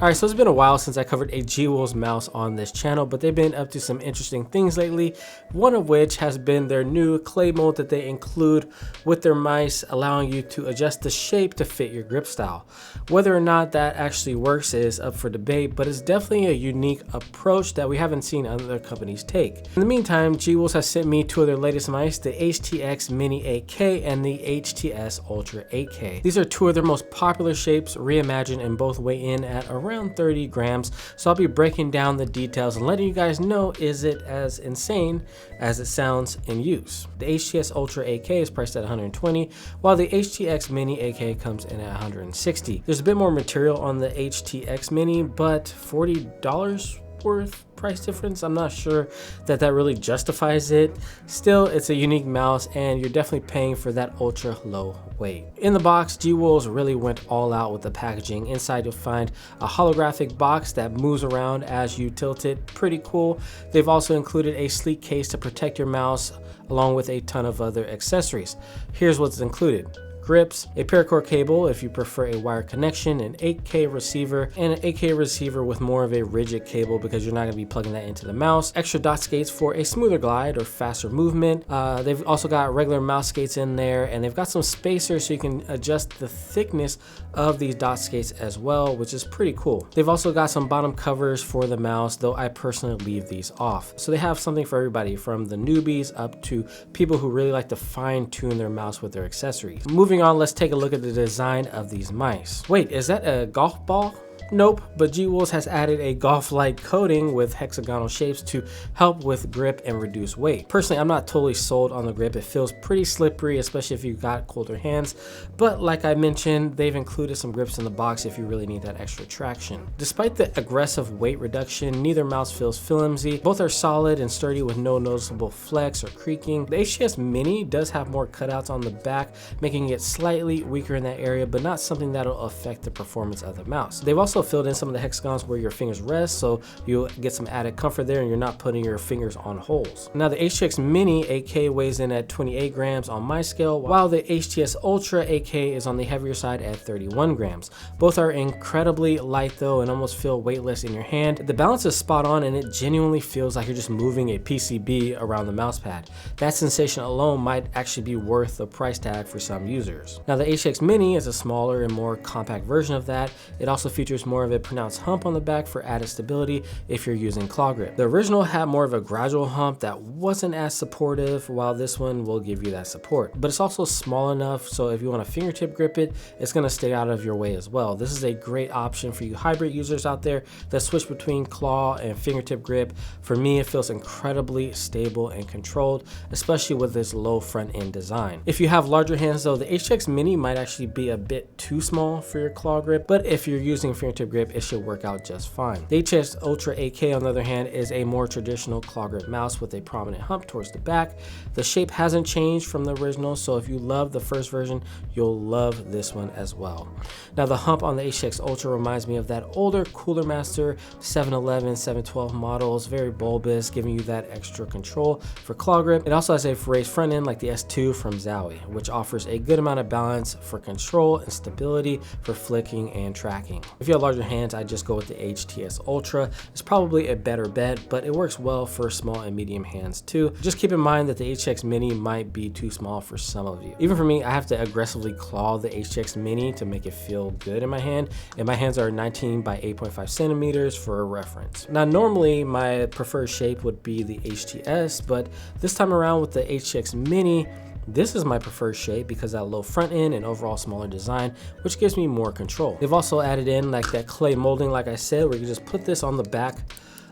Alright, so it's been a while since I covered a G-Wol's mouse on this channel, but they've been up to some interesting things lately, one of which has been their new clay mold that they include with their mice, allowing you to adjust the shape to fit your grip style. Whether or not that actually works is up for debate, but it's definitely a unique approach that we haven't seen other companies take. In the meantime, G-Wol's has sent me two of their latest mice, the HTX Mini 8K and the HTS Ultra 8K. These are two of their most popular shapes, reimagined, and both weigh in at around 30 grams. So I'll be breaking down the details and letting you guys know, is it as insane as it sounds in use. The HTS Ultra 8K is priced at $120, while the HTX Mini 8K comes in at $160. There's a bit more material on the HTX Mini, but $40 worth price difference. I'm not sure that really justifies it. Still, it's a unique mouse and you're definitely paying for that ultra low weight. In the box, G-Wol's really went all out with the packaging. Inside you'll find a holographic box that moves around as you tilt it. Pretty cool. They've also included a sleek case to protect your mouse, along with a ton of other accessories. Here's what's included: grips, a paracord cable if you prefer a wire connection, an 8K receiver, and an 8K receiver with more of a rigid cable because you're not going to be plugging that into the mouse. Extra dot skates for a smoother glide or faster movement. They've also got regular mouse skates in there, and they've got some spacers so you can adjust the thickness of these dot skates as well, which is pretty cool. They've also got some bottom covers for the mouse, though I personally leave these off. So they have something for everybody, from the newbies up to people who really like to fine tune their mouse with their accessories. Moving on, let's take a look at the design of these mice. Wait, is that a golf ball? Nope, but G-Wol's has added a golf-like coating with hexagonal shapes to help with grip and reduce weight. Personally, I'm not totally sold on the grip. It feels pretty slippery, especially if you've got colder hands. But like I mentioned, they've included some grips in the box if you really need that extra traction. Despite the aggressive weight reduction, neither mouse feels flimsy. Both are solid and sturdy with no noticeable flex or creaking. The HTS Mini does have more cutouts on the back, making it slightly weaker in that area, but not something that'll affect the performance of the mouse. They've also filled in some of the hexagons where your fingers rest, so you'll get some added comfort there and you're not putting your fingers on holes. Now the HTX Mini 8K weighs in at 28 grams on my scale, while the HTS Ultra 8K is on the heavier side at 31 grams. Both are incredibly light though and almost feel weightless in your hand. The balance is spot on and it genuinely feels like you're just moving a PCB around the mouse pad. That sensation alone might actually be worth the price tag for some users. Now the HTX Mini is a smaller and more compact version of that. It also features more of a pronounced hump on the back for added stability if you're using claw grip. The original had more of a gradual hump that wasn't as supportive, while this one will give you that support. But it's also small enough so if you want to fingertip grip it, it's going to stay out of your way as well. This is a great option for you hybrid users out there that switch between claw and fingertip grip. For me, it feels incredibly stable and controlled, especially with this low front end design. If you have larger hands though, the HTX Mini might actually be a bit too small for your claw grip, but if you're using fingertip grip, it should work out just fine. The HTS Ultra 8K, on the other hand, is a more traditional claw grip mouse with a prominent hump towards the back. The shape hasn't changed from the original, so if you love the first version, you'll love this one as well. Now the hump on the HTX Ultra reminds me of that older Cooler Master 711, 712 models, very bulbous, giving you that extra control for claw grip. It also has a raised front end like the S2 from Zowie, which offers a good amount of balance for control and stability for flicking and tracking. If you have larger hands, I just go with the HTS Ultra. It's probably a better bet, but it works well for small and medium hands too. Just keep in mind that the HTX Mini might be too small for some of you. Even for me, I have to aggressively claw the HTX Mini to make it feel good in my hand, and my hands are 19 by 8.5 centimeters for a reference. Now normally my preferred shape would be the HTS, but this time around with the HTX Mini, this is my preferred shape because of that low front end and overall smaller design, which gives me more control. They've also added in like that clay molding, like I said, where you just put this on the back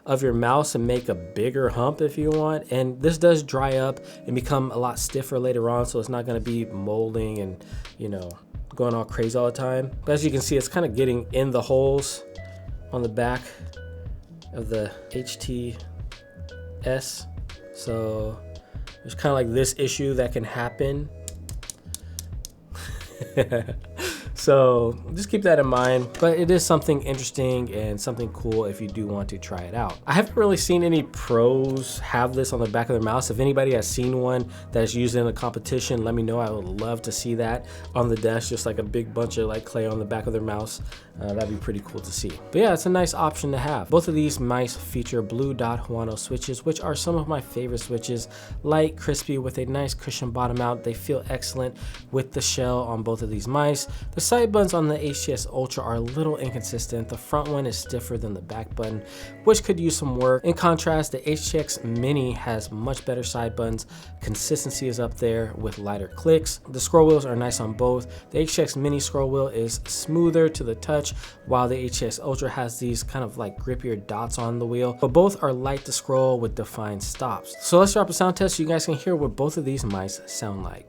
of your mouse and make a bigger hump if you want. And this does dry up and become a lot stiffer later on, so it's not going to be molding and, you know, going all crazy all the time. But as you can see, it's kind of getting in the holes on the back of the HTS. So there's kind of like this issue that can happen. So just keep that in mind, but it is something interesting and something cool if you do want to try it out. I haven't really seen any pros have this on the back of their mouse. If anybody has seen one that is used in a competition, let me know. I would love to see that on the desk, just like a big bunch of like clay on the back of their mouse. That'd be pretty cool to see. But yeah, it's a nice option to have. Both of these mice feature blue dot Huano switches, which are some of my favorite switches. Light, crispy, with a nice cushion bottom out. They feel excellent with the shell on both of these mice. The side buttons on the HTS Ultra are a little inconsistent. The front one is stiffer than the back button, which could use some work. In contrast, the HTX Mini has much better side buttons. Consistency is up there with lighter clicks. The scroll wheels are nice on both. The HTX Mini scroll wheel is smoother to the touch, while the HTX Ultra has these kind of like grippier dots on the wheel, but both are light to scroll with defined stops. So let's drop a sound test so you guys can hear what both of these mice sound like.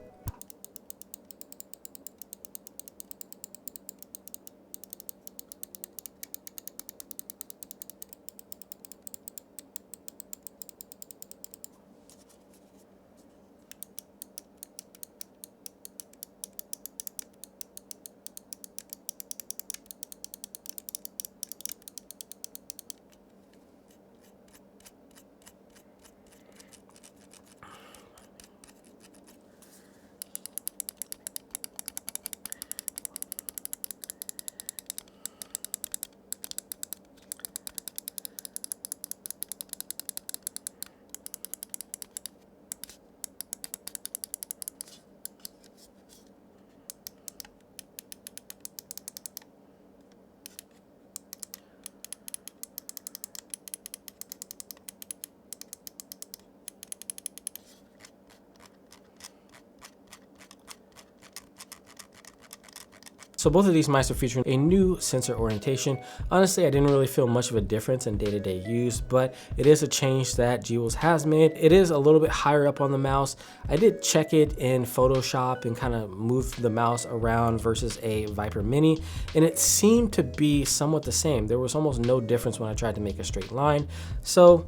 So both of these mice are featuring a new sensor orientation. Honestly, I didn't really feel much of a difference in day-to-day use, but it is a change that G-Wheels has made. It is a little bit higher up on the mouse. I did check it in Photoshop and kind of move the mouse around versus a Viper Mini, and it seemed to be somewhat the same. There was almost no difference when I tried to make a straight line. So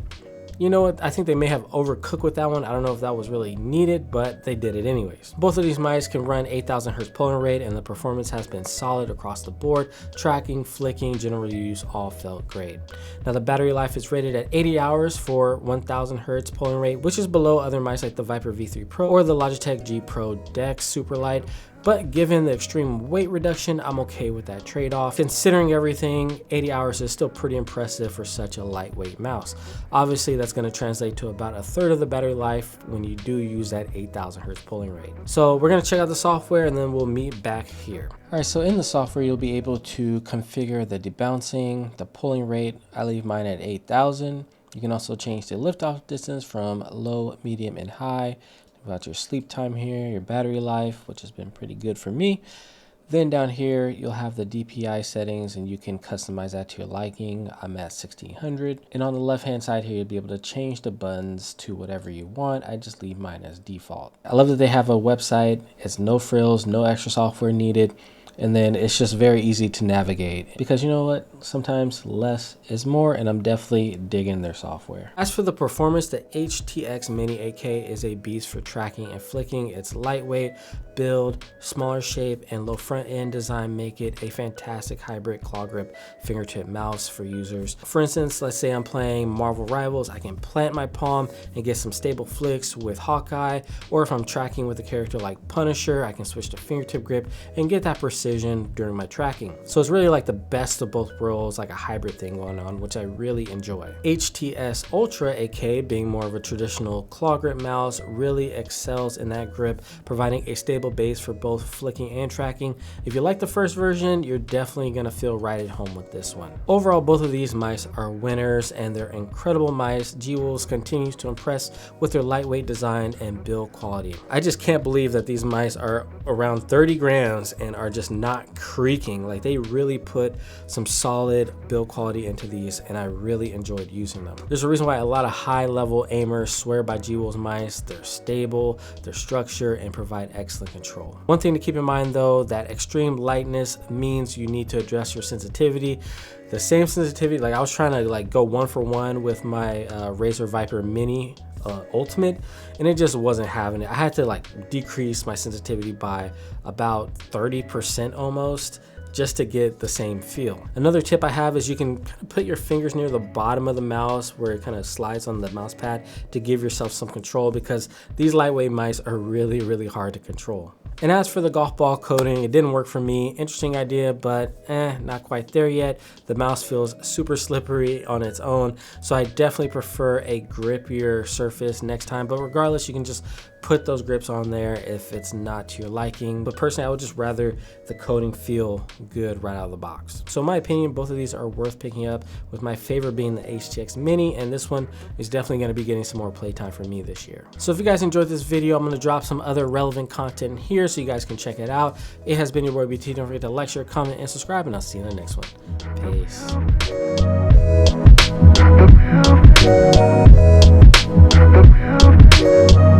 you know what, I think they may have overcooked with that one. I don't know if that was really needed, but they did it anyways. Both of these mice can run 8,000 hertz polling rate, and the performance has been solid across the board. Tracking, flicking, general use all felt great. Now the battery life is rated at 80 hours for 1,000 hertz polling rate, which is below other mice like the Viper V3 Pro or the Logitech G Pro Dex Superlight. But given the extreme weight reduction, I'm okay with that trade-off. Considering everything, 80 hours is still pretty impressive for such a lightweight mouse. Obviously, that's going to translate to about a third of the battery life when you do use that 8,000 hertz polling rate. So we're going to check out the software and then we'll meet back here. All right, so in the software, you'll be able to configure the debouncing, the polling rate. I leave mine at 8,000. You can also change the liftoff distance from low, medium, and high. About your sleep time here, your battery life, which has been pretty good for me. Then down here, you'll have the DPI settings and you can customize that to your liking. I'm at 1600. And on the left-hand side here, you'll be able to change the buttons to whatever you want. I just leave mine as default. I love that they have a website. It's no frills, no extra software needed. And then it's just very easy to navigate because you know what? Sometimes less is more, and I'm definitely digging their software. As for the performance, the HTX Mini 8K is a beast for tracking and flicking. It's lightweight, build, smaller shape, and low front end design make it a fantastic hybrid claw grip fingertip mouse for users. For instance, let's say I'm playing Marvel Rivals, I can plant my palm and get some stable flicks with Hawkeye, or if I'm tracking with a character like Punisher, I can switch to fingertip grip and get that precision during my tracking. So it's really like the best of both worlds, like a hybrid thing going on, which I really enjoy. HTS Ultra 8K, being more of a traditional claw grip mouse, really excels in that grip, providing a stable base for both flicking and tracking. If you like the first version, you're definitely gonna feel right at home with this one. Overall, both of these mice are winners and they're incredible mice. G-Wheels continues to impress with their lightweight design and build quality. I just can't believe that these mice are around 30 grams and are just not creaking. Like, they really put some solid build quality into these, and I really enjoyed using them. There's a reason why a lot of high-level aimers swear by G-Wheels mice. They're stable, they're structured, and provide excellent control. One thing to keep in mind though, that extreme lightness means you need to address your sensitivity. The same sensitivity, like I was trying to like go 1 for 1 with my Razer Viper Mini Ultimate, and it just wasn't having it. I had to like decrease my sensitivity by about 30% almost, just to get the same feel. Another tip I have is you can kind of put your fingers near the bottom of the mouse where it kind of slides on the mouse pad to give yourself some control, because these lightweight mice are really hard to control. And as for the golf ball coating, it didn't work for me. Interesting idea, but not quite there yet. The mouse feels super slippery on its own, so I definitely prefer a grippier surface next time. But regardless, you can just put those grips on there if it's not to your liking. But personally, I would just rather the coating feel good right out of the box. So in my opinion, both of these are worth picking up, with my favorite being the HTX Mini, and this one is definitely going to be getting some more playtime for me this year. So if you guys enjoyed this video, I'm going to drop some other relevant content here so you guys can check it out. It has been your boy BT. Don't forget to like, share, comment, and subscribe, and I'll see you in the next one. Peace.